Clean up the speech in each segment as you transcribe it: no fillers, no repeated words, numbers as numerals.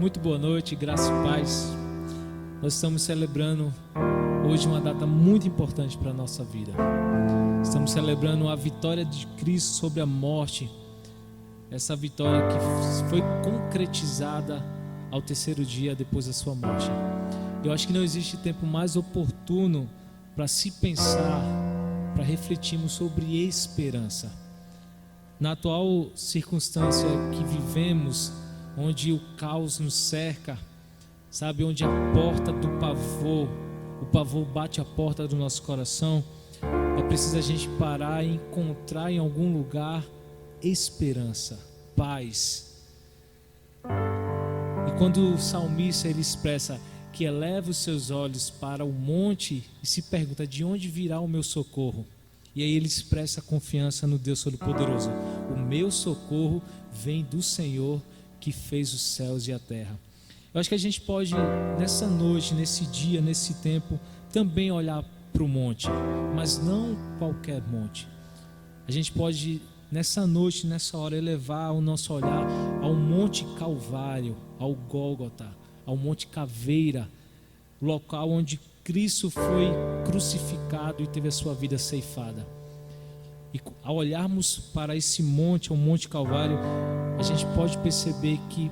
Muito boa noite, graça e paz. Nós estamos celebrando hoje uma data muito importante para a nossa vida. Estamos celebrando a vitória de Cristo sobre a morte. Essa vitória que foi concretizada ao terceiro dia depois da sua morte. Eu acho que não existe tempo mais oportuno para se pensar, para refletirmos sobre esperança. Na atual circunstância que vivemos, onde o caos nos cerca, sabe, onde a porta do pavor, o pavor bate a porta do nosso coração, é preciso a gente parar e encontrar em algum lugar esperança, paz. E quando o salmista ele expressa que eleva os seus olhos para o monte e se pergunta de onde virá o meu socorro, e aí ele expressa a confiança no Deus Todo-Poderoso. O meu socorro vem do Senhor que fez os céus e a terra. Eu acho que a gente pode, nessa noite, nesse dia, nesse tempo, também olhar para o monte, mas não qualquer monte. A gente pode, nessa noite, nessa hora, elevar o nosso olhar ao Monte Calvário, ao Gólgota, ao Monte Caveira, local onde Cristo foi crucificado e teve a sua vida ceifada. E ao olharmos para esse monte, o Monte Calvário, a gente pode perceber que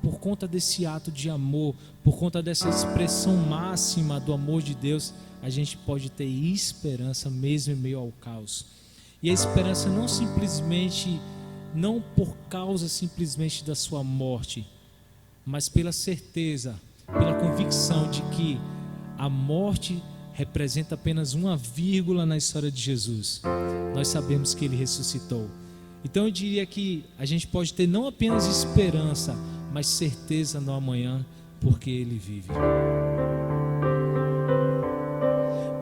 por conta desse ato de amor, por conta dessa expressão máxima do amor de Deus, a gente pode ter esperança mesmo em meio ao caos. E a esperança não por causa simplesmente da sua morte, mas pela certeza, pela convicção de que a morte representa apenas uma vírgula na história de Jesus. Nós sabemos que Ele ressuscitou. Então eu diria que a gente pode ter não apenas esperança, mas certeza no amanhã, porque Ele vive.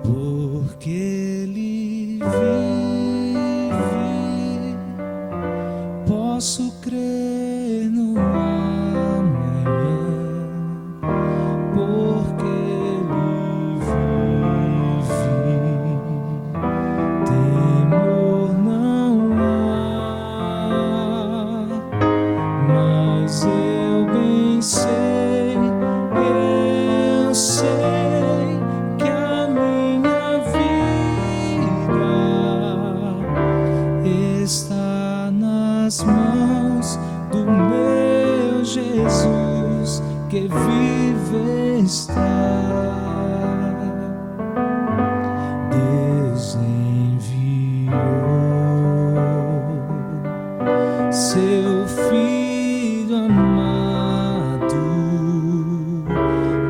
Porque Ele vive, posso crer no amanhã, porque Ele vive, temor não há, mas eu bem sei que a minha vida está nas mãos do meu Jesus, que vive está. Deus enviou seu Filho amado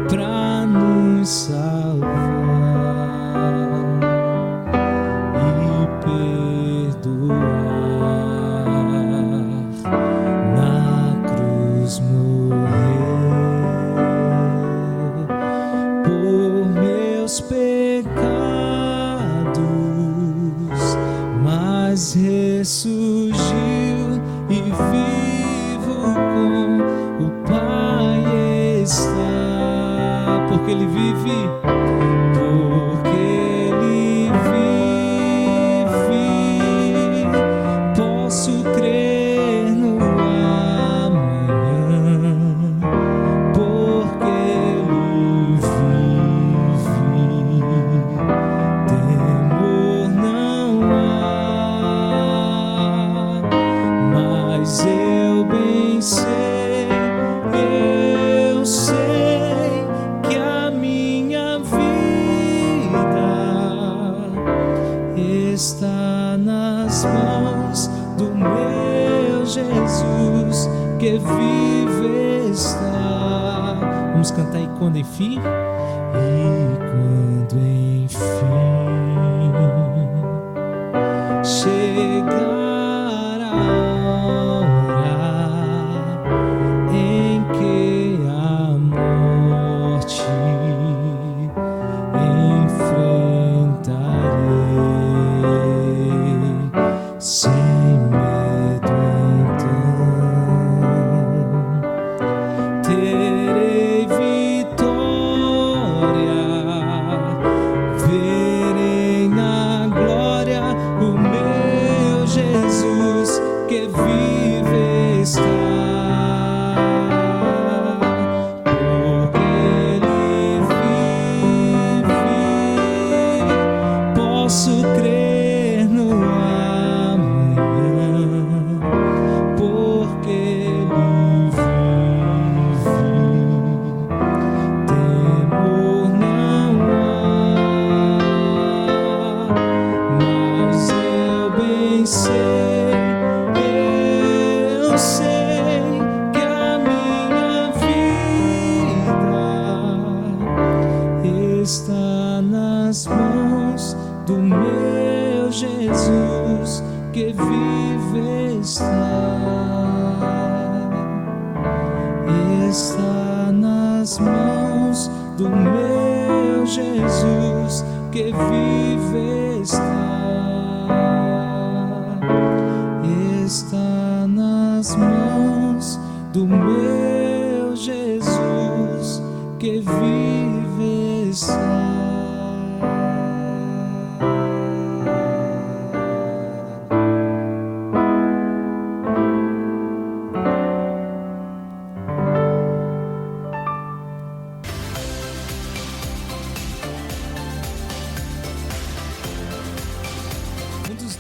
para nos salvar e perdoar. Na cruz morreu por meus pecados, mas ressurgiu e vivo com o Pai está. Porque Ele vive, porque Ele vive, posso crer no amanhã, porque Ele vive, temor não há, mas eu bem sei que a minha vida está nas mãos do meu Jesus, que vive está. Vamos cantar "E quando enfim", e quando enfim chegar a hora em que a morte enfrentarei sem medo, então terei vitória, verei na glória o meu Jesus. sei que a minha vida está nas mãos do meu Jesus que vive está nas mãos do meu Jesus que vive está nas mãos do meu Jesus que vive está.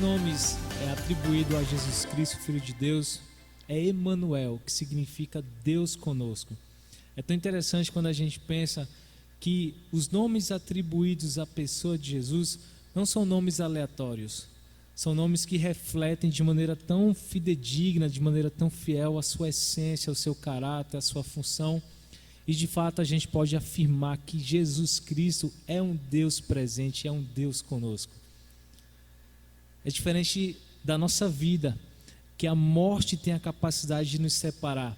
Nomes atribuído a Jesus Cristo, Filho de Deus, é Emanuel, que significa Deus conosco. É tão interessante quando a gente pensa que os nomes atribuídos à pessoa de Jesus não são nomes aleatórios, são nomes que refletem de maneira tão fidedigna, de maneira tão fiel a sua essência, o seu caráter, a sua função. E de fato a gente pode afirmar que Jesus Cristo é um Deus presente, é um Deus conosco. É diferente da nossa vida, que a morte tem a capacidade de nos separar.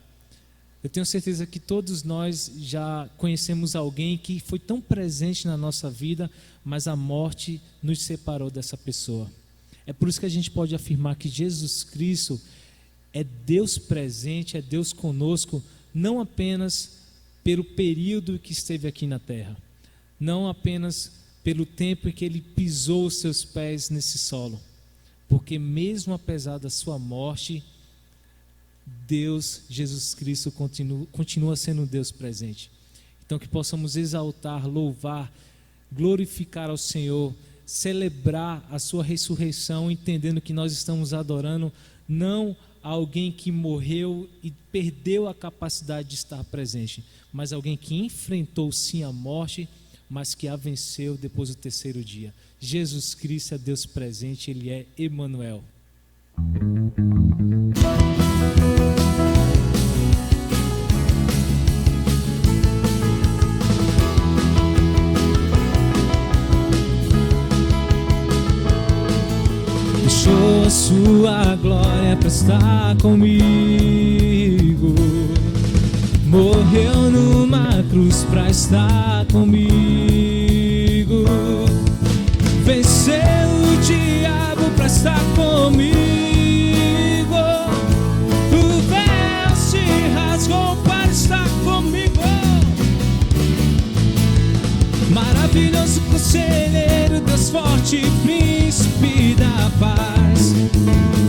Eu tenho certeza que todos nós já conhecemos alguém que foi tão presente na nossa vida, mas a morte nos separou dessa pessoa. É por isso que a gente pode afirmar que Jesus Cristo é Deus presente, é Deus conosco, não apenas pelo período que esteve aqui na terra, não apenas pelo tempo em que Ele pisou os seus pés nesse solo, porque mesmo apesar da sua morte, Deus, Jesus Cristo, continua sendo um Deus presente. Então que possamos exaltar, louvar, glorificar ao Senhor, celebrar a sua ressurreição, entendendo que nós estamos adorando não a alguém que morreu e perdeu a capacidade de estar presente, mas alguém que enfrentou sim a morte, mas que a venceu depois do terceiro dia. Jesus Cristo é Deus presente, Ele é Emanuel. Deixou a sua glória para estar comigo, morreu numa cruz para estar comigo, venceu o diabo para estar comigo, o véu se rasgou para estar comigo. Maravilhoso conselheiro, Deus forte, príncipe da paz.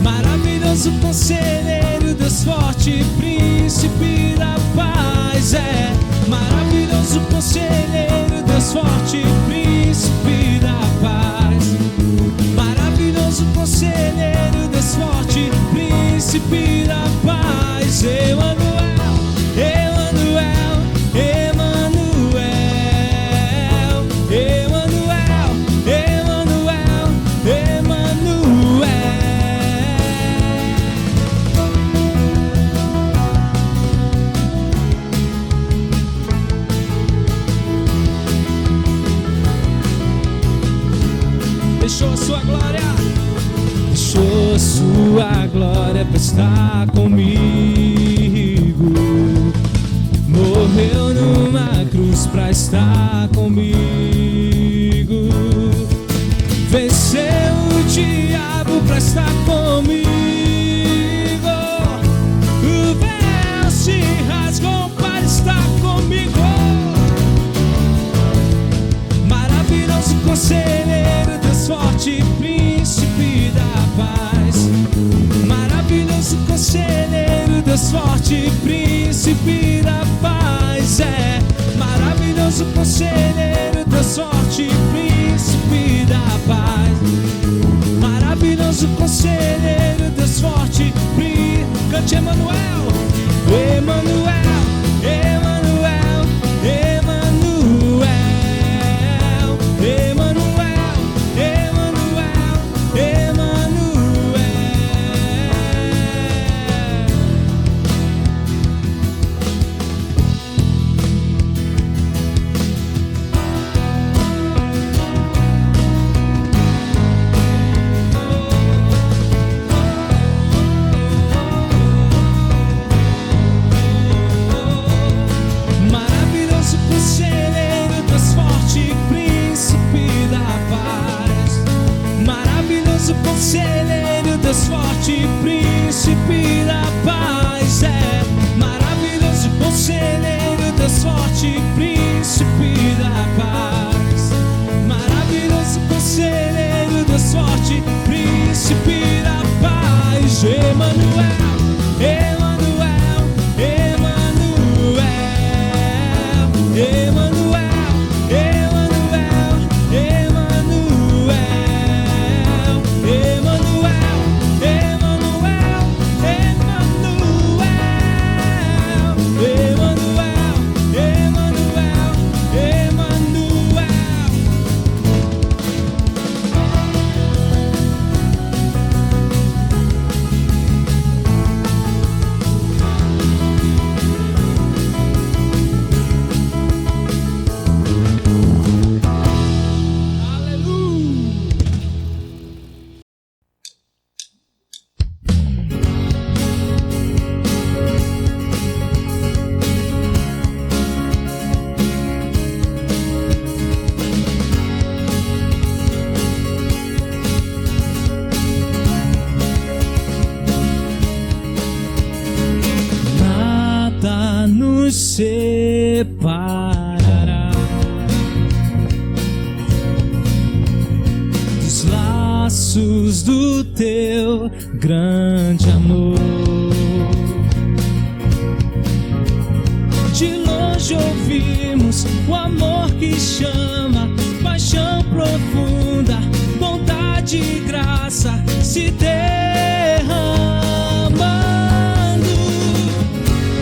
Maravilhoso conselheiro, Deus forte, príncipe da paz. É maravilhoso conselheiro, Deus forte, príncipe da paz. Maravilhoso conselheiro, Deus forte, príncipe da paz. Emanuel, Emanuel, Emanuel, Emanuel, Emanuel, Emanuel. Deixou a sua glória, deixou a sua glória para estar comigo, morreu numa cruz para estar comigo, venceu o diabo para estar comigo, o véu se rasgou para estar comigo. Maravilhoso conselheiro, Deus forte, príncipe da paz. Maravilhoso conselheiro, Deus forte, príncipe da paz. É maravilhoso conselheiro, Deus forte, príncipe da paz. Maravilhoso conselheiro, Deus forte, cante Emanuel, Emanuel, Emanuel, Emanuel, Emanuel, Emanuel, Emanuel. nos separará dos laços do teu grande amor. De longe ouvimos o amor que chama, paixão profunda, bondade e graça se derramando.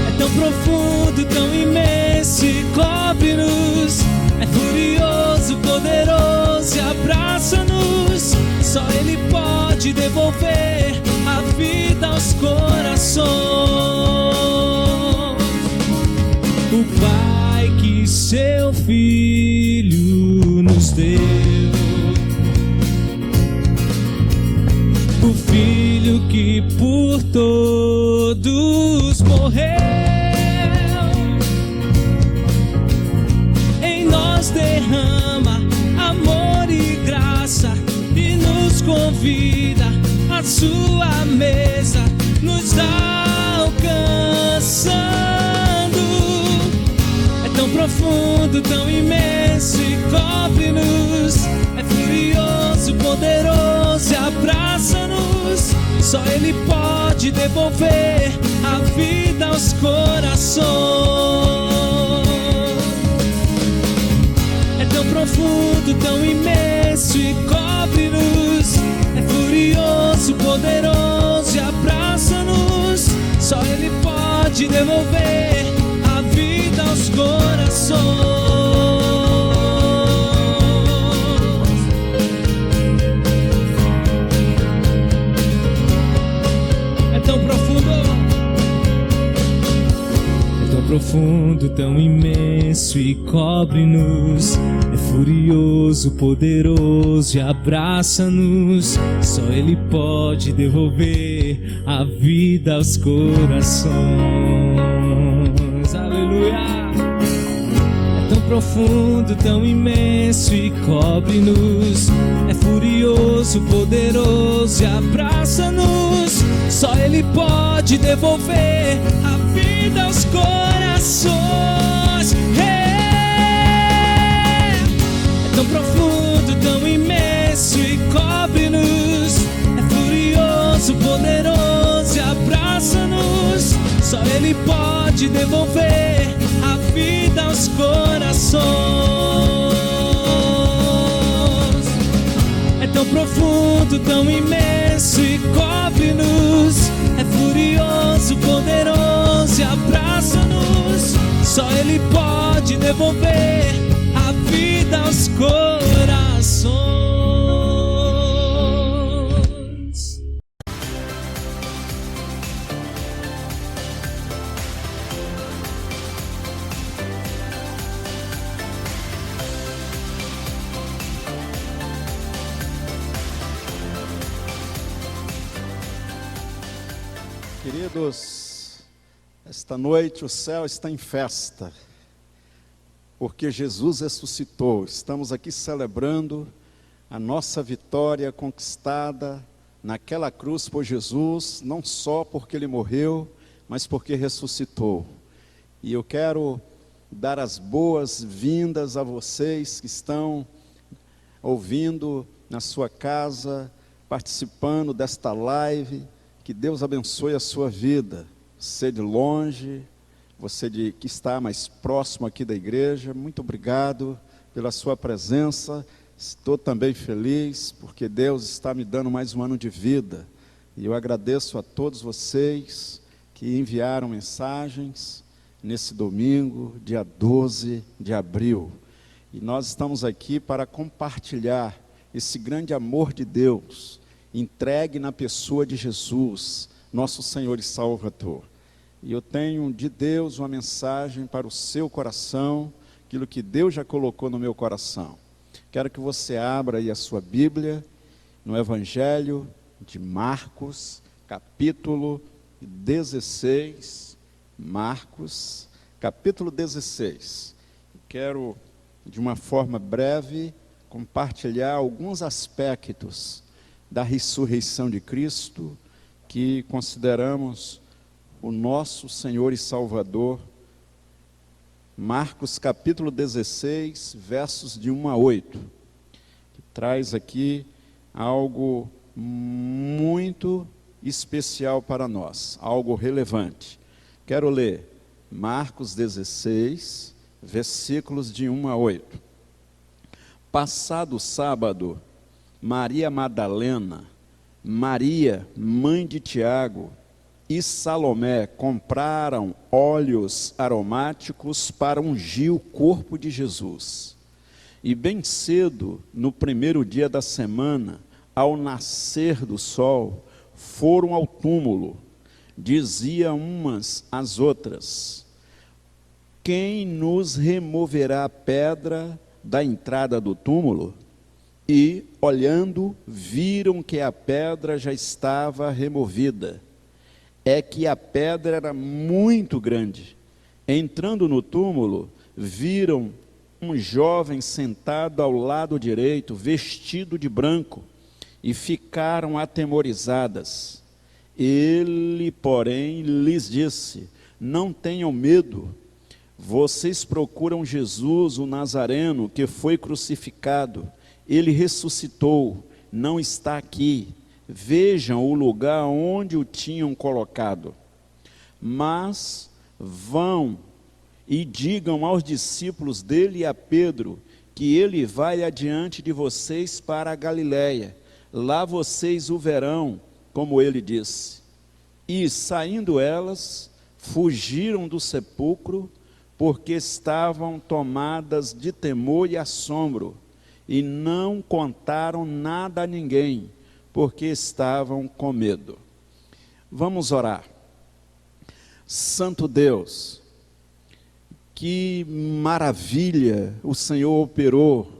É tão profundo, tão imenso e cobre-nos. É furioso, poderoso e abraça-nos. Só Ele pode devolver a vida aos corações. O Pai que seu Filho nos deu, o Filho que por todos morreu, em nós derrama amor e graça e nos convida à sua mesa, nos dá alcançando. Tão profundo, tão imenso e cobre-nos. É furioso, poderoso e abraça-nos. Só Ele pode devolver a vida aos corações. É tão profundo, tão imenso e cobre-nos. É furioso, poderoso e abraça-nos. Só Ele pode devolver a vida aos corações. É tão profundo, tão imenso e cobre-nos. É furioso, poderoso e abraça-nos. Só Ele pode devolver a vida aos corações. Aleluia! É tão profundo, tão imenso e cobre-nos. É furioso, poderoso e abraça-nos. Só Ele pode devolver a vida aos corações. É tão profundo, tão imenso e cobre-nos. É furioso, poderoso e abraça-nos. Só Ele pode devolver a vida aos corações. É tão profundo, tão imenso e cobre-nos. É furioso, poderoso e abraça-nos. Só Ele pode devolver a vida aos corações. Queridos, esta noite o céu está em festa, porque Jesus ressuscitou. Estamos aqui celebrando a nossa vitória conquistada naquela cruz por Jesus, não só porque Ele morreu, mas porque ressuscitou. E eu quero dar as boas-vindas a vocês que estão ouvindo na sua casa, participando desta live. Que Deus abençoe a sua vida. Você de longe, você que está mais próximo aqui da igreja, muito obrigado pela sua presença. Estou também feliz porque Deus está me dando mais um ano de vida. E eu agradeço a todos vocês que enviaram mensagens nesse domingo, dia 12 de abril. E nós estamos aqui para compartilhar esse grande amor de Deus, entregue na pessoa de Jesus, nosso Senhor e Salvador. E eu tenho de Deus uma mensagem para o seu coração, aquilo que Deus já colocou no meu coração. Quero que você abra aí a sua Bíblia, no Evangelho de Marcos, capítulo 16, Marcos, capítulo 16. Quero, de uma forma breve, compartilhar alguns aspectos da ressurreição de Cristo, que consideramos o nosso Senhor e Salvador Marcos capítulo 16, versos de 1 a 8, que traz aqui algo muito especial para nós, algo relevante. Quero ler Marcos 16, versículos de 1 a 8. Passado o sábado, Maria Madalena, Maria, mãe de Tiago, e Salomé compraram óleos aromáticos para ungir o corpo de Jesus. E bem cedo, no primeiro dia da semana, ao nascer do sol, foram ao túmulo. Diziam umas às outras: quem nos removerá a pedra da entrada do túmulo? E, olhando, viram que a pedra já estava removida. É que a pedra era muito grande. Entrando no túmulo, viram um jovem sentado ao lado direito, vestido de branco, e ficaram atemorizadas. Ele, porém, lhes disse: não tenham medo. Vocês procuram Jesus, o Nazareno, que foi crucificado. Ele ressuscitou, não está aqui. Vejam o lugar onde o tinham colocado. Mas vão e digam aos discípulos dele e a Pedro que ele vai adiante de vocês para a Galiléia. Lá vocês o verão, como ele disse. E saindo elas, fugiram do sepulcro, porque estavam tomadas de temor e assombro, e não contaram nada a ninguém, porque estavam com medo. Vamos orar. Santo Deus, que maravilha o Senhor operou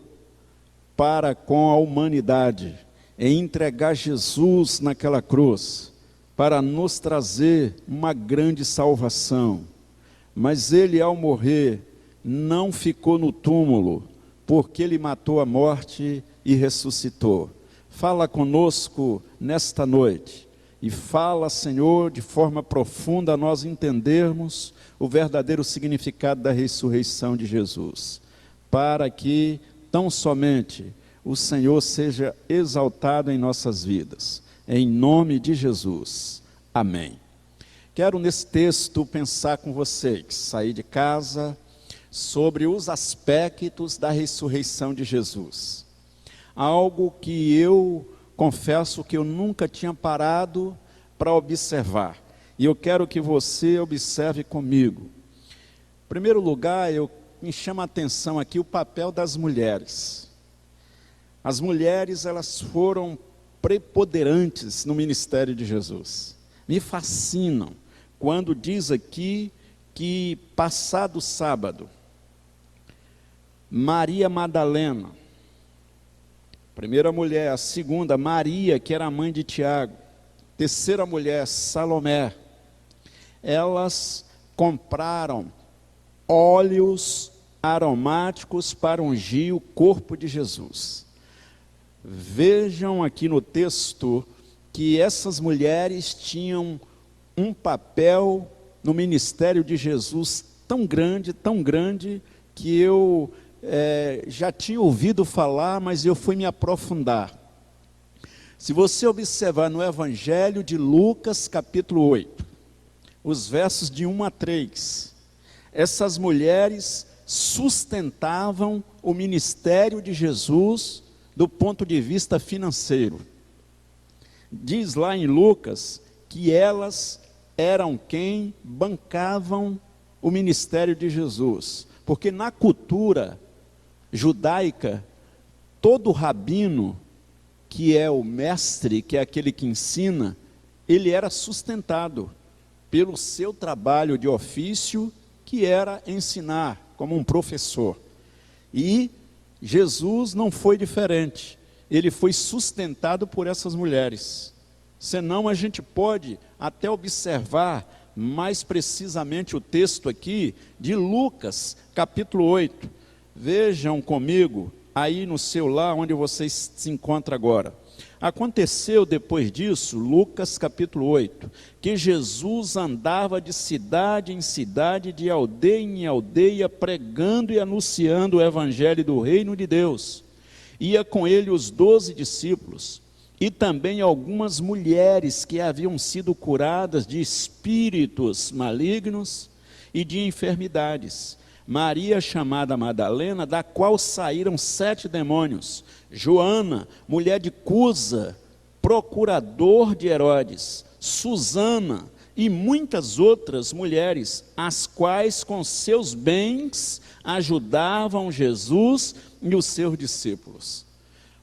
para com a humanidade, em entregar Jesus naquela cruz, para nos trazer uma grande salvação. Mas ele, ao morrer, não ficou no túmulo, porque ele matou a morte e ressuscitou. Fala conosco nesta noite, e fala, Senhor, de forma profunda, a nós entendermos o verdadeiro significado da ressurreição de Jesus, para que tão somente o Senhor seja exaltado em nossas vidas, em nome de Jesus, amém. Quero nesse texto pensar com vocês, sair de casa, sobre os aspectos da ressurreição de Jesus. Algo que eu confesso que eu nunca tinha parado para observar. E eu quero que você observe comigo. Em primeiro lugar, me chama a atenção aqui o papel das mulheres. As mulheres, elas foram preponderantes no ministério de Jesus. Me fascinam quando diz aqui que passado o sábado, Maria Madalena, primeira mulher, a segunda, Maria, que era a mãe de Tiago, terceira mulher, Salomé, elas compraram óleos aromáticos para ungir o corpo de Jesus. Vejam aqui no texto que essas mulheres tinham um papel no ministério de Jesus tão grande, que eu já tinha ouvido falar, mas eu fui me aprofundar. Se você observar no Evangelho de Lucas, capítulo 8, os versos de 1 a 3, essas mulheres sustentavam o ministério de Jesus do ponto de vista financeiro. Diz lá em Lucas que elas eram quem bancavam o ministério de Jesus, porque na cultura judaica, todo rabino, que é o mestre, que é aquele que ensina, ele era sustentado pelo seu trabalho de ofício, que era ensinar, como um professor. E Jesus não foi diferente, ele foi sustentado por essas mulheres. Senão a gente pode até observar mais precisamente o texto aqui de Lucas, capítulo 8. Vejam comigo, aí no seu lar, onde vocês se encontram agora. Aconteceu depois disso, Lucas capítulo 8, que Jesus andava de cidade em cidade, de aldeia em aldeia, pregando e anunciando o evangelho do reino de Deus. Ia com ele os 12 discípulos, e também algumas mulheres que haviam sido curadas de espíritos malignos e de enfermidades. Maria, chamada Madalena, da qual saíram 7 demônios. Joana, mulher de Cusa, procurador de Herodes. Susana e muitas outras mulheres, as quais com seus bens ajudavam Jesus e os seus discípulos.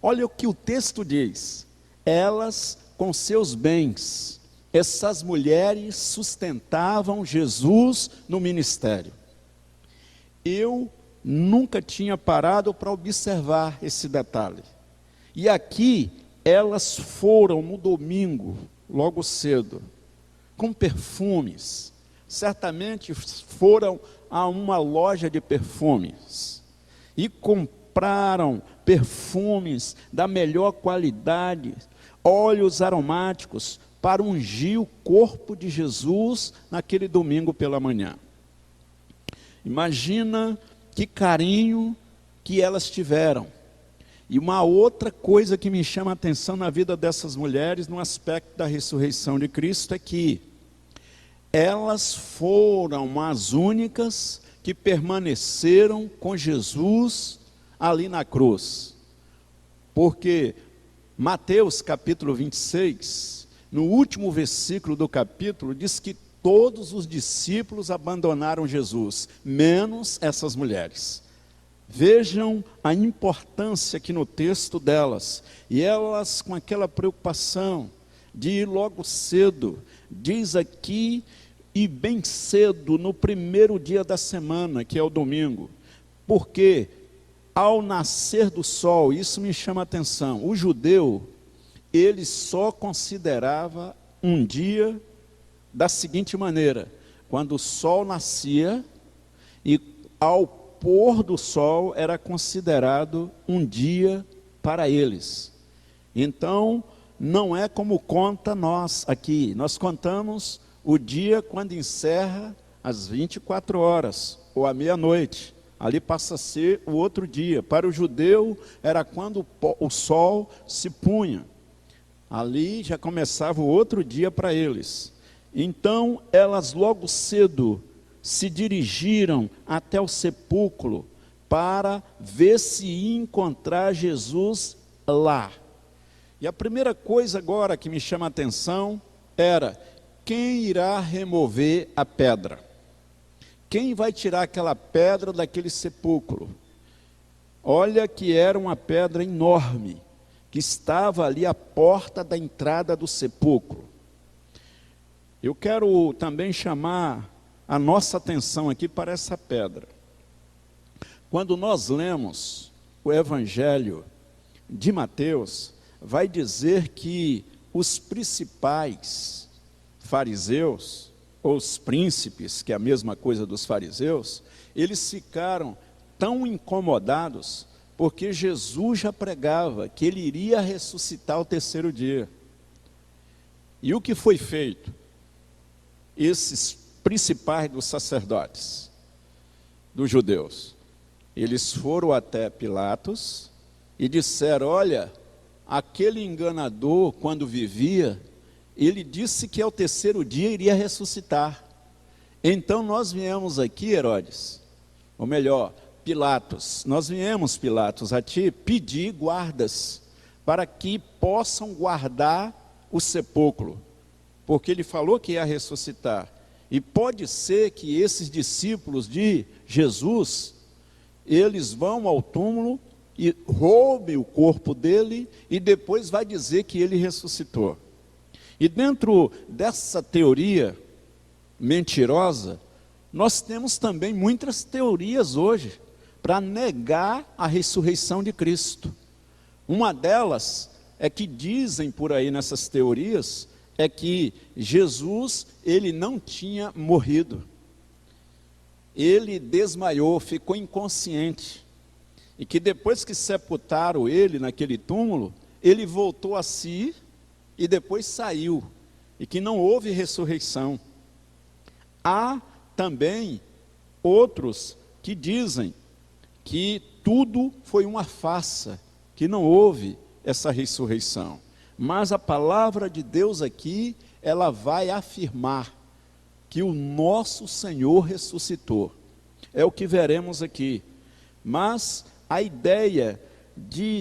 Olha o que o texto diz. Elas com seus bens, essas mulheres sustentavam Jesus no ministério. Eu nunca tinha parado para observar esse detalhe. E aqui elas foram no domingo, logo cedo, com perfumes. Certamente foram a uma loja de perfumes e compraram perfumes da melhor qualidade, óleos aromáticos, para ungir o corpo de Jesus naquele domingo pela manhã. Imagina que carinho que elas tiveram. E uma outra coisa que me chama a atenção na vida dessas mulheres, no aspecto da ressurreição de Cristo, é que elas foram as únicas que permaneceram com Jesus ali na cruz. Porque Mateus capítulo 26, no último versículo do capítulo, diz que todos os discípulos abandonaram Jesus, menos essas mulheres. Vejam a importância aqui no texto delas. E elas com aquela preocupação de ir logo cedo. Diz aqui, e bem cedo, no primeiro dia da semana, que é o domingo. Porque ao nascer do sol, isso me chama a atenção, o judeu, ele só considerava um dia da seguinte maneira: quando o sol nascia e ao pôr do sol era considerado um dia para eles. Então, não é como conta nós aqui. Nós contamos o dia quando encerra às 24 horas ou à meia-noite. Ali passa a ser o outro dia. Para o judeu era quando o sol se punha. Ali já começava o outro dia para eles. Então, elas logo cedo se dirigiram até o sepulcro para ver se ia encontrar Jesus lá. E a primeira coisa agora que me chama a atenção era: quem irá remover a pedra? Quem vai tirar aquela pedra daquele sepulcro? Olha que era uma pedra enorme, que estava ali à porta da entrada do sepulcro. Eu quero também chamar a nossa atenção aqui para essa pedra. Quando nós lemos o Evangelho de Mateus, vai dizer que os principais fariseus, ou os príncipes, que é a mesma coisa dos fariseus, eles ficaram tão incomodados, porque Jesus já pregava que ele iria ressuscitar ao terceiro dia. E o que foi feito? Esses principais dos sacerdotes, dos judeus, eles foram até Pilatos e disseram: olha, aquele enganador, quando vivia, ele disse que ao terceiro dia iria ressuscitar. Então nós viemos aqui, Herodes, ou melhor, Pilatos, nós viemos, Pilatos, a ti pedir guardas, para que possam guardar o sepulcro, porque ele falou que ia ressuscitar. E pode ser que esses discípulos de Jesus, eles vão ao túmulo e roubem o corpo dele, e depois vai dizer que ele ressuscitou. E dentro dessa teoria mentirosa, nós temos também muitas teorias hoje, para negar a ressurreição de Cristo. Uma delas é que dizem por aí nessas teorias, é que Jesus, ele não tinha morrido. Ele desmaiou, ficou inconsciente. E que depois que sepultaram ele naquele túmulo, ele voltou a si e depois saiu, e que não houve ressurreição. Há também outros que dizem que tudo foi uma farsa, que não houve essa ressurreição. Mas a palavra de Deus aqui, ela vai afirmar que o nosso Senhor ressuscitou. É o que veremos aqui. Mas a ideia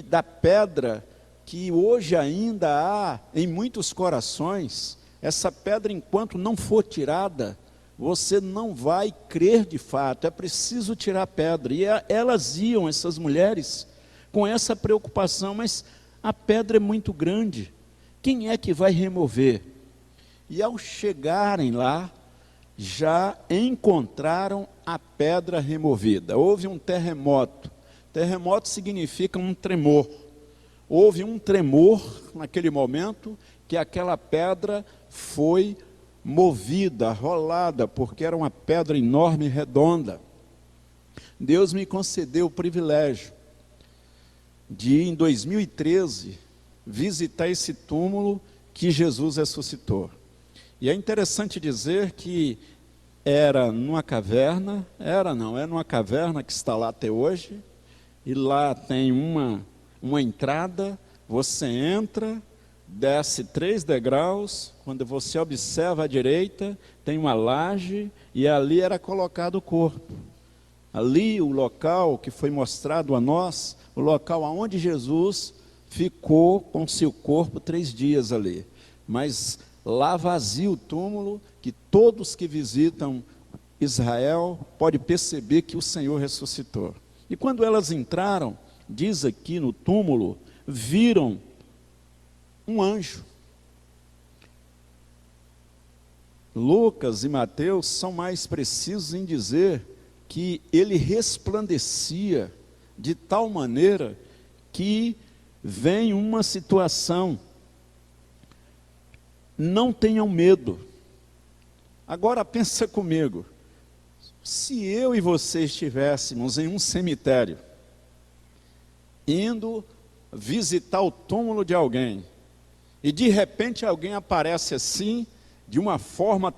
da pedra, que hoje ainda há em muitos corações, essa pedra, enquanto não for tirada, você não vai crer de fato. É preciso tirar a pedra. E elas iam, essas mulheres, com essa preocupação, mas a pedra é muito grande, quem é que vai remover? E ao chegarem lá, já encontraram a pedra removida. Houve um terremoto. Terremoto significa um tremor. Houve um tremor naquele momento, que aquela pedra foi movida, rolada, porque era uma pedra enorme e redonda. Deus me concedeu o privilégio de, em 2013, visitar esse túmulo que Jesus ressuscitou. E é interessante dizer que era numa caverna, é numa caverna que está lá até hoje, e lá tem uma entrada, você entra, desce 3 degraus, quando você observa à direita, tem uma laje, e ali era colocado o corpo. Ali o local que foi mostrado a nós, o local onde Jesus ficou com seu corpo 3 dias ali. Mas lá vazio o túmulo, que todos que visitam Israel podem perceber que o Senhor ressuscitou. E quando elas entraram, diz aqui no túmulo, viram um anjo. Lucas e Mateus são mais precisos em dizer que ele resplandecia de tal maneira que vem uma situação: não tenham medo. Agora pensa comigo, se eu e você estivéssemos em um cemitério, indo visitar o túmulo de alguém, e de repente alguém aparece assim, de uma forma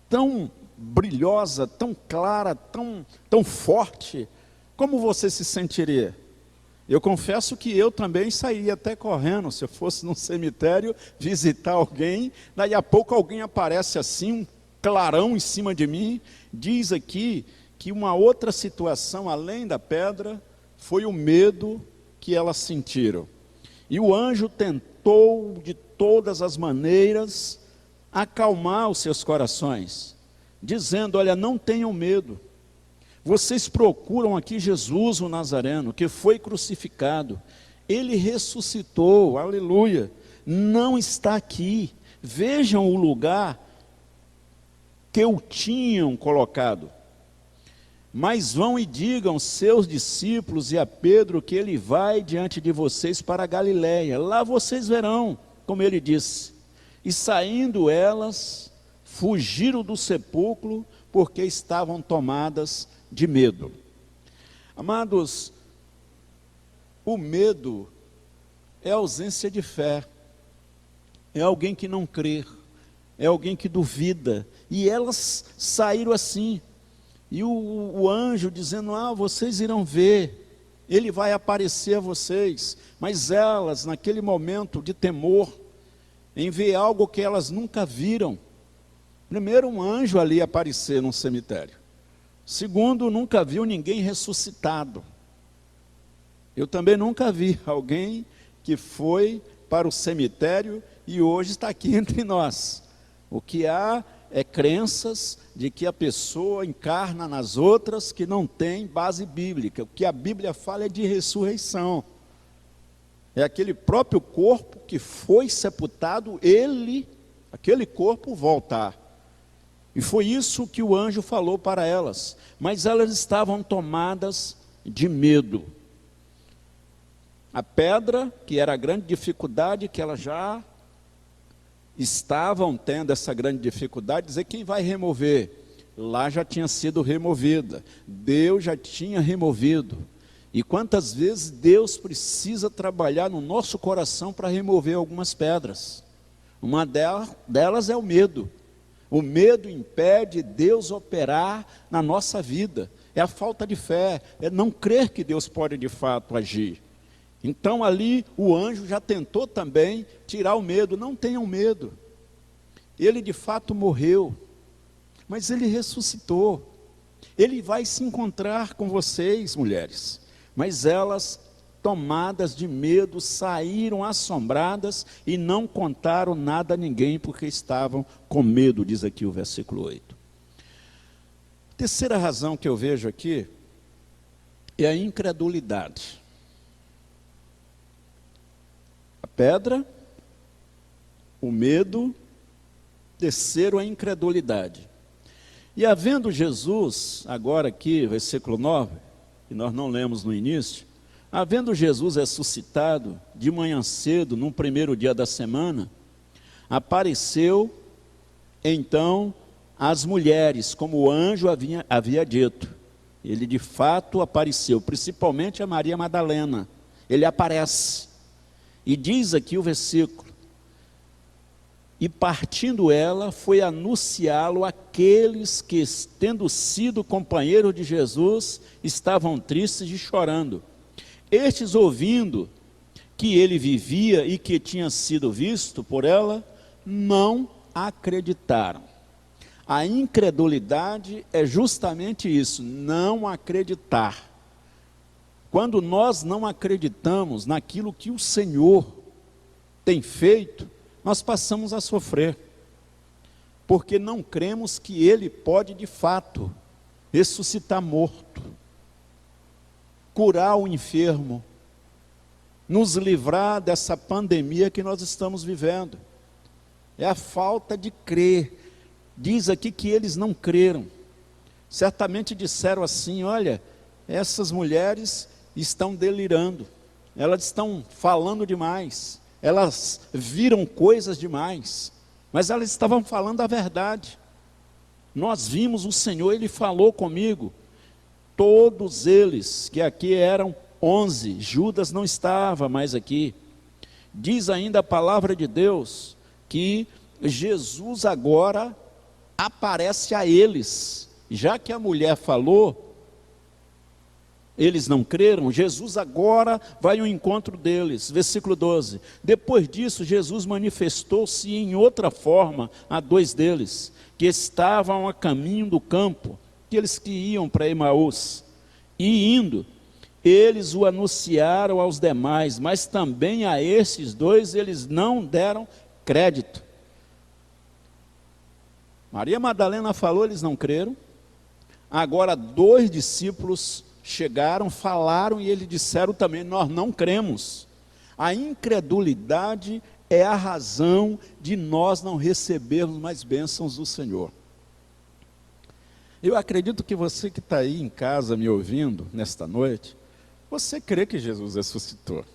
tão brilhosa, tão clara, tão forte, como você se sentiria? Eu confesso que eu também sairia até correndo, se eu fosse num cemitério visitar alguém, daí a pouco alguém aparece assim, um clarão em cima de mim. Diz aqui que uma outra situação, além da pedra, foi o medo que elas sentiram. E o anjo tentou de todas as maneiras acalmar os seus corações, dizendo: olha, não tenham medo, vocês procuram aqui Jesus o Nazareno, que foi crucificado, ele ressuscitou, aleluia, não está aqui, vejam o lugar que o tinham colocado, mas vão e digam aos seus discípulos e a Pedro que ele vai diante de vocês para a Galiléia, lá vocês verão, como ele disse. E saindo elas, fugiram do sepulcro, porque estavam tomadas de medo. Amados, o medo é ausência de fé, é alguém que não crê, é alguém que duvida, e elas saíram assim, e o anjo dizendo: vocês irão ver, ele vai aparecer a vocês, mas elas, naquele momento de temor, em ver algo que elas nunca viram, primeiro, um anjo ali aparecer num cemitério, segundo, nunca viu ninguém ressuscitado. Eu também nunca vi alguém que foi para o cemitério e hoje está aqui entre nós. O que há é crenças de que a pessoa encarna nas outras que não tem base bíblica. O que a Bíblia fala é de ressurreição. É aquele próprio corpo que foi sepultado, aquele corpo voltar. E foi isso que o anjo falou para elas, mas elas estavam tomadas de medo. A pedra, que era a grande dificuldade, que elas já estavam tendo essa grande dificuldade, dizer: quem vai remover? Lá já tinha sido removida, Deus já tinha removido. E quantas vezes Deus precisa trabalhar no nosso coração para remover algumas pedras. Uma delas é o medo. O medo impede Deus operar na nossa vida. É a falta de fé, é não crer que Deus pode de fato agir. Então ali o anjo já tentou também tirar o medo. Não tenham medo. Ele de fato morreu, mas ele ressuscitou. Ele vai se encontrar com vocês, mulheres. Mas elas, tomadas de medo, saíram assombradas e não contaram nada a ninguém, porque estavam com medo, diz aqui o versículo 8. Terceira razão que eu vejo aqui é a incredulidade. A pedra, o medo, terceiro a incredulidade. E havendo Jesus, agora aqui, versículo 9, que nós não lemos no início, havendo Jesus ressuscitado de manhã cedo, no primeiro dia da semana, apareceu então às mulheres, como o anjo havia dito. Ele de fato apareceu, principalmente a Maria Madalena. Ele aparece. E diz aqui o versículo: e partindo ela, foi anunciá-lo àqueles que, tendo sido companheiros de Jesus, estavam tristes e chorando. Estes, ouvindo que ele vivia e que tinha sido visto por ela, não acreditaram. A incredulidade é justamente isso, não acreditar. Quando nós não acreditamos naquilo que o Senhor tem feito, nós passamos a sofrer, porque não cremos que Ele pode de fato ressuscitar morto, curar o enfermo, nos livrar dessa pandemia que nós estamos vivendo. É a falta de crer. Diz aqui que eles não creram. Certamente disseram assim: olha, essas mulheres estão delirando, elas estão falando demais. Elas viram coisas demais, mas elas estavam falando a verdade. Nós vimos o Senhor, Ele falou comigo. Todos eles, que aqui eram 11, Judas não estava mais aqui. Diz ainda a palavra de Deus, que Jesus agora aparece a eles. Já que a mulher falou, eles não creram, Jesus agora vai ao encontro deles. Versículo 12. Depois disso, Jesus manifestou-se em outra forma a 2 deles, que estavam a caminho do campo, aqueles que iam para Emaús. E indo, eles o anunciaram aos demais, mas também a esses 2 eles não deram crédito. Maria Madalena falou, eles não creram. Agora 2 discípulos chegaram, falaram e eles disseram também: nós não cremos. A incredulidade é a razão de nós não recebermos mais bênçãos do Senhor. Eu acredito que você que está aí em casa me ouvindo nesta noite, você crê que Jesus ressuscitou?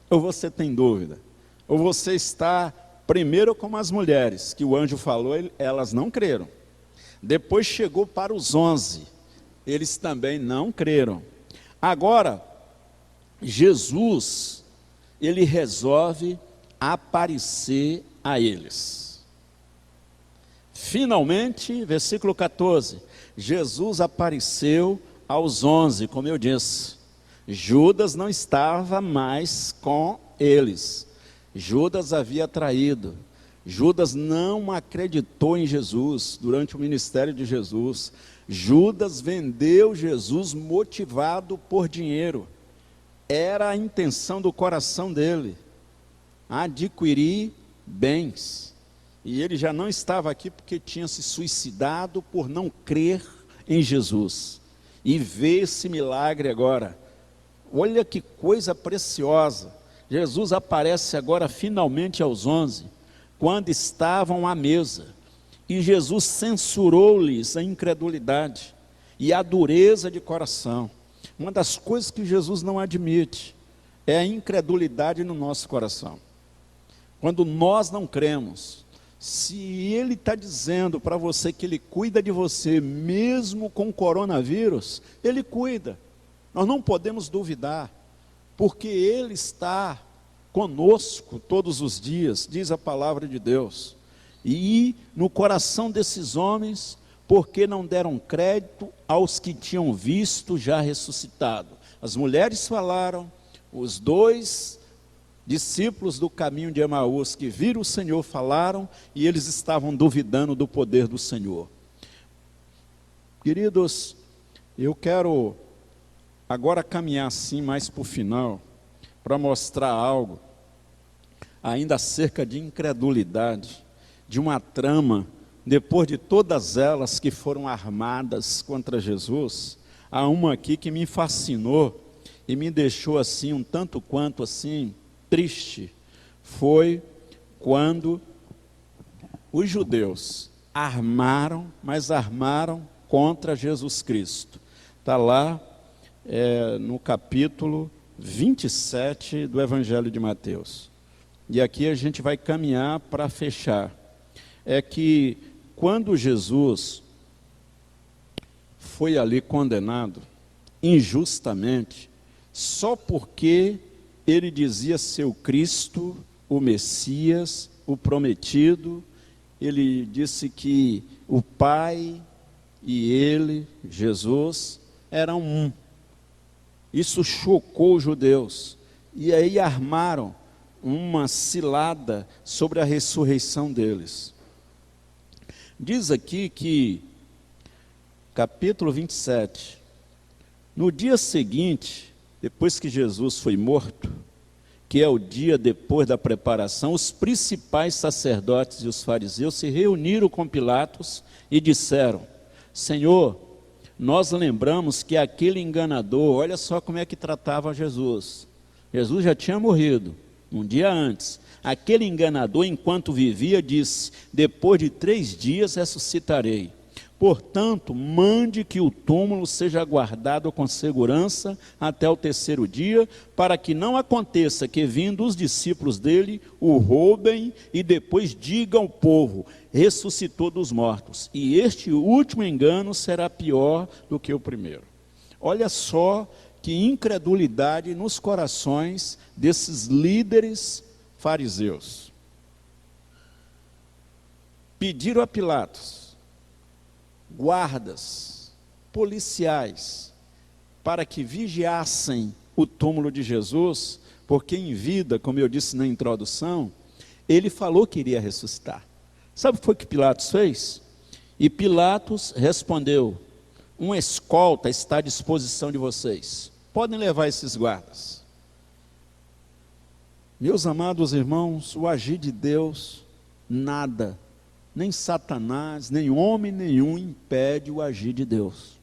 Ou você tem dúvida? Ou você está primeiro como as mulheres, que o anjo falou, elas não creram. Depois chegou para os 11, eles também não creram. Agora, Jesus, ele resolve aparecer a eles. Finalmente, versículo 14, Jesus apareceu aos 11, como eu disse. Judas não estava mais com eles. Judas havia traído. Judas não acreditou em Jesus durante o ministério de Jesus. Judas vendeu Jesus motivado por dinheiro. Era a intenção do coração dele, adquirir bens. E ele já não estava aqui porque tinha se suicidado por não crer em Jesus. E vê esse milagre agora. Olha que coisa preciosa. Jesus aparece agora finalmente aos 11, quando estavam à mesa. E Jesus censurou-lhes a incredulidade e a dureza de coração. Uma das coisas que Jesus não admite é a incredulidade no nosso coração. Quando nós não cremos, se Ele está dizendo para você que Ele cuida de você, mesmo com coronavírus, Ele cuida. Nós não podemos duvidar, porque Ele está conosco todos os dias, diz a palavra de Deus. E no coração desses homens, porque não deram crédito aos que tinham visto já ressuscitado. As mulheres falaram, os dois discípulos do caminho de Emaús que viram o Senhor falaram, e eles estavam duvidando do poder do Senhor. Queridos, eu quero agora caminhar assim mais para o final, para mostrar algo, ainda acerca de incredulidade, de uma trama, depois de todas elas que foram armadas contra Jesus, há uma aqui que me fascinou e me deixou assim, um tanto quanto assim, triste. Foi quando os judeus armaram, mas armaram contra Jesus Cristo. Está lá no capítulo 27 do Evangelho de Mateus. E aqui a gente vai caminhar para fechar. É que quando Jesus foi ali condenado, injustamente, só porque ele dizia ser o Cristo, o Messias, o prometido, ele disse que o Pai e ele, Jesus, eram um. Isso chocou os judeus, e aí armaram uma cilada sobre a ressurreição deles. Diz aqui que, capítulo 27, no dia seguinte, depois que Jesus foi morto, que é o dia depois da preparação, os principais sacerdotes e os fariseus se reuniram com Pilatos e disseram: Senhor, nós lembramos que aquele enganador, olha só como é que tratava Jesus. Jesus já tinha morrido, um dia antes. Aquele enganador, enquanto vivia, disse: depois de 3 dias ressuscitarei. Portanto, mande que o túmulo seja guardado com segurança até o 3º dia, para que não aconteça que, vindo os discípulos dele, o roubem e depois digam ao povo: ressuscitou dos mortos. E este último engano será pior do que o primeiro. Olha só que incredulidade nos corações desses líderes fariseus. Pediram a Pilatos guardas, policiais, para que vigiassem o túmulo de Jesus, porque em vida, como eu disse na introdução, ele falou que iria ressuscitar. Sabe o que foi que Pilatos fez? E Pilatos respondeu: uma escolta está à disposição de vocês, podem levar esses guardas. Meus amados irmãos, o agir de Deus, nada, nem Satanás, nem homem nenhum impede o agir de Deus.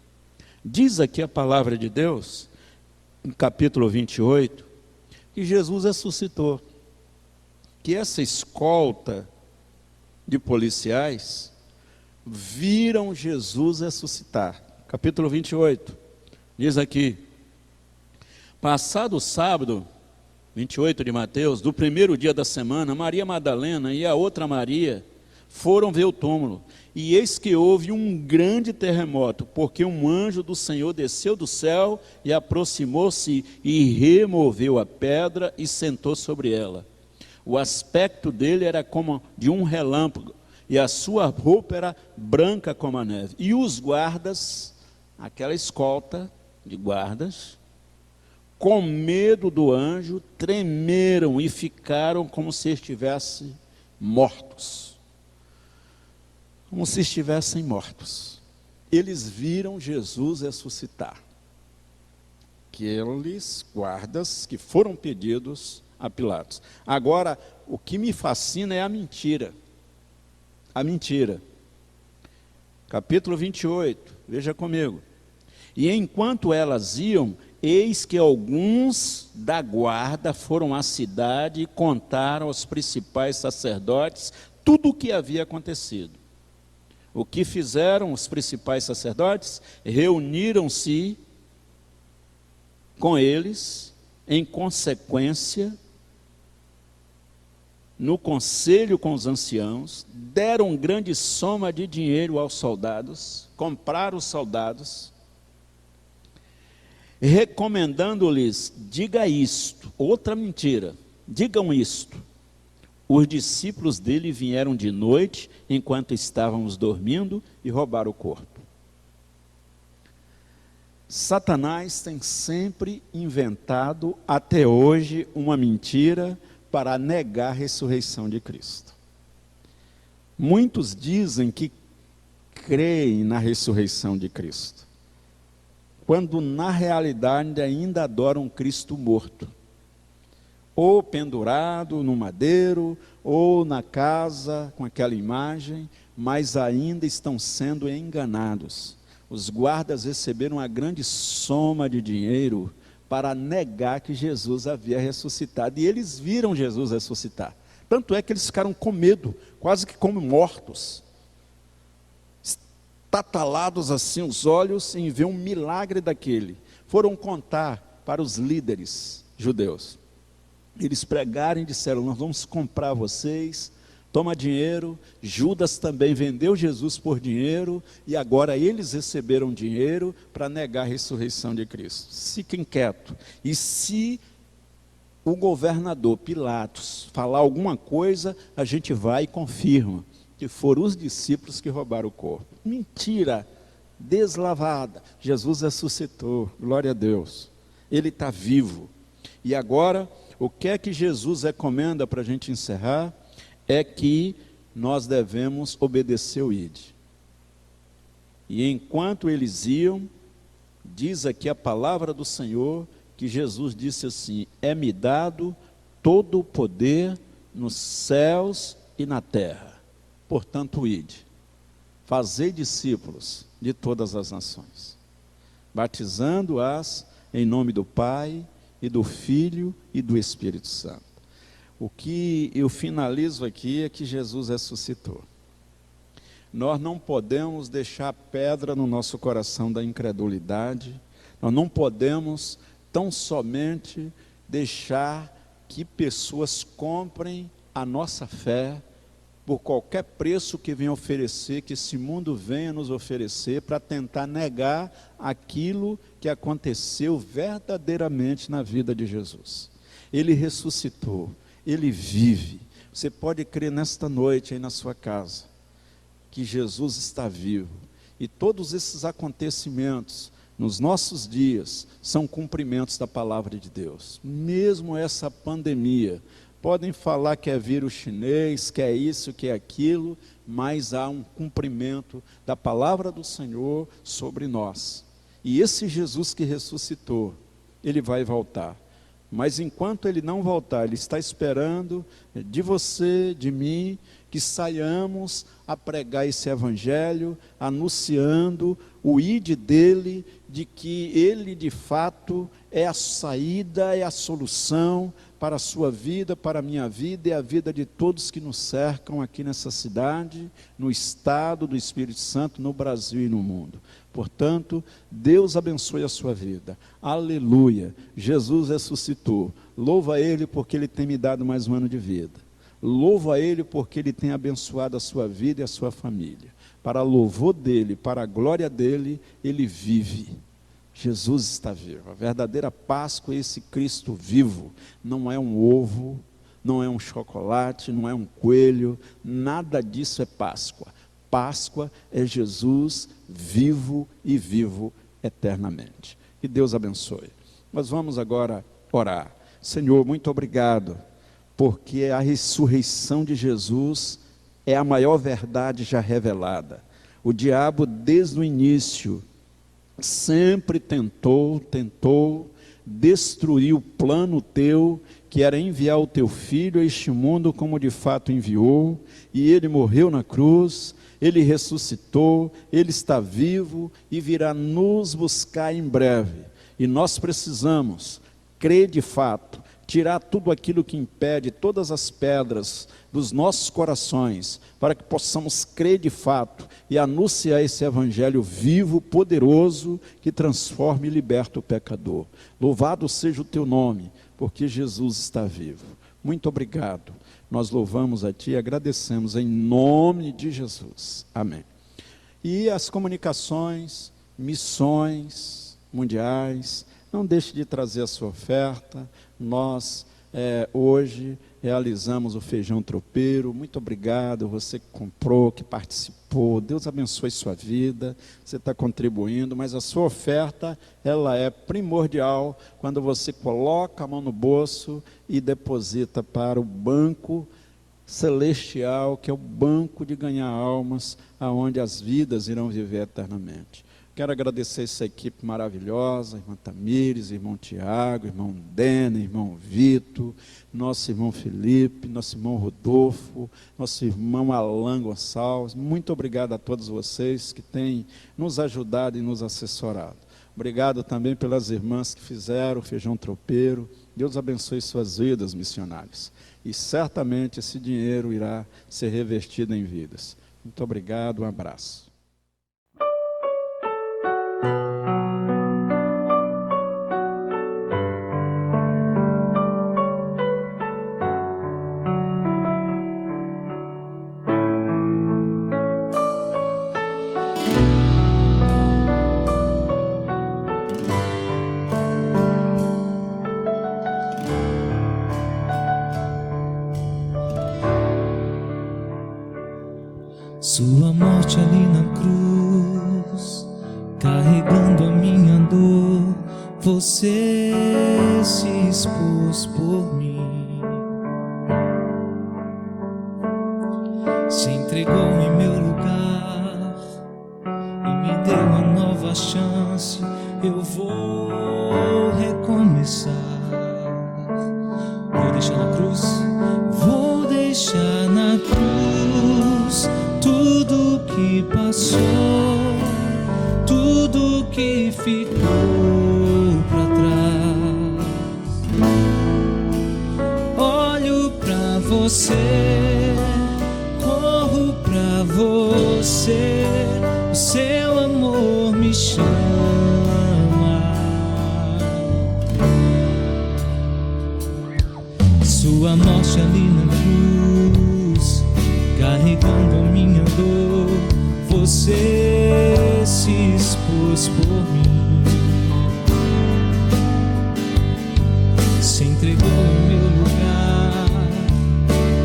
Diz aqui a palavra de Deus, no capítulo 28, que Jesus ressuscitou, que essa escolta de policiais viram Jesus ressuscitar. Capítulo 28, diz aqui: passado o sábado, 28 de Mateus, do primeiro dia da semana, Maria Madalena e a outra Maria foram ver o túmulo, e eis que houve um grande terremoto, porque um anjo do Senhor desceu do céu e aproximou-se e removeu a pedra e sentou sobre ela. O aspecto dele era como de um relâmpago, e a sua roupa era branca como a neve. E os guardas, aquela escolta de guardas, com medo do anjo, tremeram e ficaram como se estivessem mortos. Como se estivessem mortos. Eles viram Jesus ressuscitar. Aqueles guardas que foram pedidos a Pilatos. Agora, o que me fascina é a mentira. A mentira. Capítulo 28, veja comigo. E enquanto elas iam, eis que alguns da guarda foram à cidade e contaram aos principais sacerdotes tudo o que havia acontecido. O que fizeram os principais sacerdotes? Reuniram-se com eles, em consequência, no conselho com os anciãos, deram grande soma de dinheiro aos soldados, compraram os soldados, recomendando-lhes: diga isto. Outra mentira, digam isto. Os discípulos dele vieram de noite, enquanto estávamos dormindo, e roubaram o corpo. Satanás tem sempre inventado, até hoje, uma mentira para negar a ressurreição de Cristo. Muitos dizem que creem na ressurreição de Cristo, quando na realidade ainda adoram Cristo morto, ou pendurado no madeiro, ou na casa com aquela imagem, mas ainda estão sendo enganados. Os guardas receberam uma grande soma de dinheiro para negar que Jesus havia ressuscitado, e eles viram Jesus ressuscitar. Tanto é que eles ficaram com medo, quase que como mortos, estatalados assim os olhos em ver um milagre daquele. Foram contar para os líderes judeus. Eles pregaram e disseram: nós vamos comprar vocês, toma dinheiro. Judas também vendeu Jesus por dinheiro, e agora eles receberam dinheiro para negar a ressurreição de Cristo. Fiquem quietos. E se o governador Pilatos falar alguma coisa, a gente vai e confirma que foram os discípulos que roubaram o corpo. Mentira deslavada. Jesus ressuscitou, glória a Deus. Ele está vivo. E agora, o que é que Jesus recomenda para a gente encerrar? É que nós devemos obedecer o ID. E enquanto eles iam, diz aqui a palavra do Senhor, que Jesus disse assim: é-me dado todo o poder nos céus e na terra. Portanto, ide, fazei discípulos de todas as nações, batizando-as em nome do Pai, e do Filho e do Espírito Santo. O que eu finalizo aqui é que Jesus ressuscitou. Nós não podemos deixar pedra no nosso coração da incredulidade, nós não podemos tão somente deixar que pessoas comprem a nossa fé por qualquer preço que venha oferecer, que esse mundo venha nos oferecer, para tentar negar aquilo que aconteceu verdadeiramente na vida de Jesus. Ele ressuscitou, ele vive. Você pode crer nesta noite aí na sua casa, que Jesus está vivo, e todos esses acontecimentos nos nossos dias são cumprimentos da palavra de Deus. Mesmo essa pandemia, podem falar que é vírus chinês, que é isso, que é aquilo, mas há um cumprimento da palavra do Senhor sobre nós. E esse Jesus que ressuscitou, ele vai voltar. Mas enquanto ele não voltar, ele está esperando de você, de mim, que saiamos a pregar esse evangelho, anunciando o ide dele, de que ele de fato é a saída, é a solução para a sua vida, para a minha vida e a vida de todos que nos cercam aqui nessa cidade, no estado do Espírito Santo, no Brasil e no mundo. Portanto, Deus abençoe a sua vida. Aleluia. Jesus ressuscitou. Louva a Ele porque Ele tem me dado mais um ano de vida. Louva a Ele porque Ele tem abençoado a sua vida e a sua família. Para louvor dEle, para a glória dEle, Ele vive. Jesus está vivo. A verdadeira Páscoa é esse Cristo vivo. Não é um ovo, não é um chocolate, não é um coelho. Nada disso é Páscoa. Páscoa é Jesus vivo e vivo eternamente. Que Deus abençoe. Nós vamos agora orar. Senhor, muito obrigado, porque a ressurreição de Jesus é a maior verdade já revelada. O diabo, desde o início, sempre tentou destruir o plano teu, que era enviar o teu filho a este mundo como de fato enviou, e ele morreu na cruz, ele ressuscitou, ele está vivo e virá nos buscar em breve. E nós precisamos crer de fato, tirar tudo aquilo que impede, todas as pedras dos nossos corações, para que possamos crer de fato e anunciar esse evangelho vivo, poderoso, que transforma e liberta o pecador. Louvado seja o teu nome, porque Jesus está vivo. Muito obrigado. Nós louvamos a Ti e agradecemos em nome de Jesus. Amém. E as comunicações, missões mundiais, Não deixe de trazer a sua oferta. Nós hoje realizamos o feijão tropeiro. Muito obrigado, você que comprou, que participou. Deus abençoe sua vida. Você está contribuindo, mas a sua oferta, ela é primordial quando você coloca a mão no bolso e deposita para o banco celestial, que é o banco de ganhar almas, aonde as vidas irão viver eternamente. Quero agradecer essa equipe maravilhosa, irmã Tamires, irmão Tiago, irmão Dene, irmão Vito, nosso irmão Felipe, nosso irmão Rodolfo, nosso irmão Alan Gonçalves. Muito obrigado a todos vocês que têm nos ajudado e nos assessorado. Obrigado também pelas irmãs que fizeram o feijão tropeiro. Deus abençoe suas vidas, missionários. E certamente esse dinheiro irá ser revertido em vidas. Muito obrigado, um abraço. Sua morte ali na cruz, carregando a minha dor, você se expôs por mim, se entregou em meu lugar e me deu uma nova chance. Eu vou recomeçar. Vou deixar na cruz, vou deixar na cruz tudo que passou, tudo que ficou pra trás. Olho pra você, corro pra você, o seu amor me chama. Sua morte ali na cruz, carregando a minha dor, você se expôs por mim, se entregou em meu lugar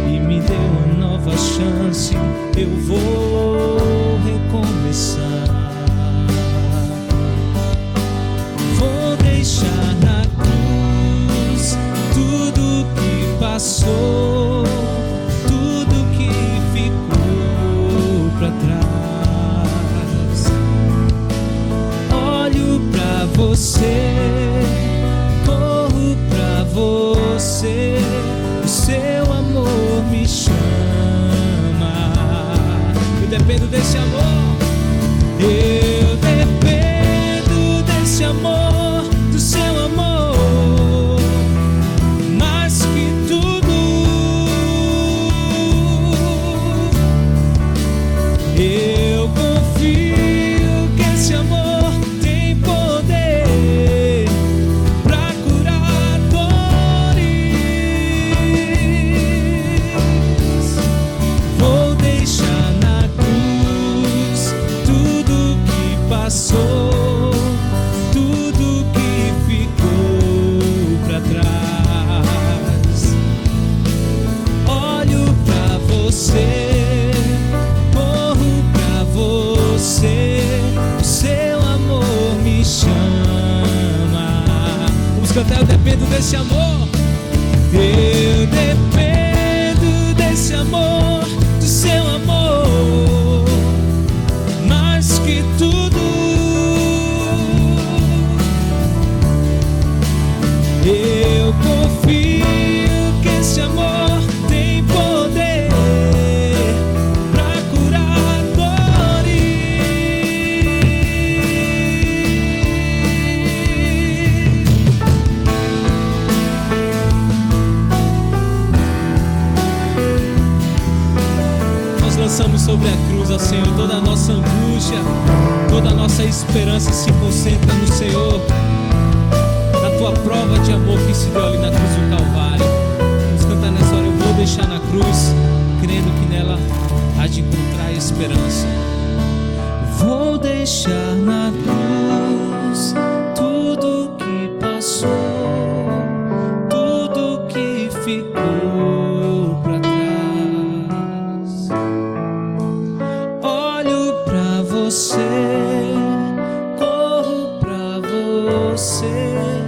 e me deu uma nova chance. Eu vou recomeçar, vou deixar na cruz tudo que passou, tudo que ficou pra trás. Olho pra você, corro pra você, o seu amor me chama. Eu dependo desse amor, eu dependo desse amor, do seu amor, mais que tudo. Eu confio que esse amor tem poder pra curar dores. Vou deixar na cruz tudo que passou, tudo que ficou pra trás. Olho pra você, corro pra você, o seu amor me chama. Vamos cantar, eu dependo desse amor. Eu dependo desse amor, do seu amor, mais que tudo. Eu confio que esse amor tem poder pra curar dores. Nós lançamos sobre a cruz, ó Senhor, toda a nossa angústia, toda a nossa esperança se concentra no Senhor, na tua prova de amor que se deu ali na cruz do Calvário. Vamos cantar nessa hora, eu vou deixar na cruz, crendo que nela há de encontrar esperança. Vou deixar na cruz tudo que você.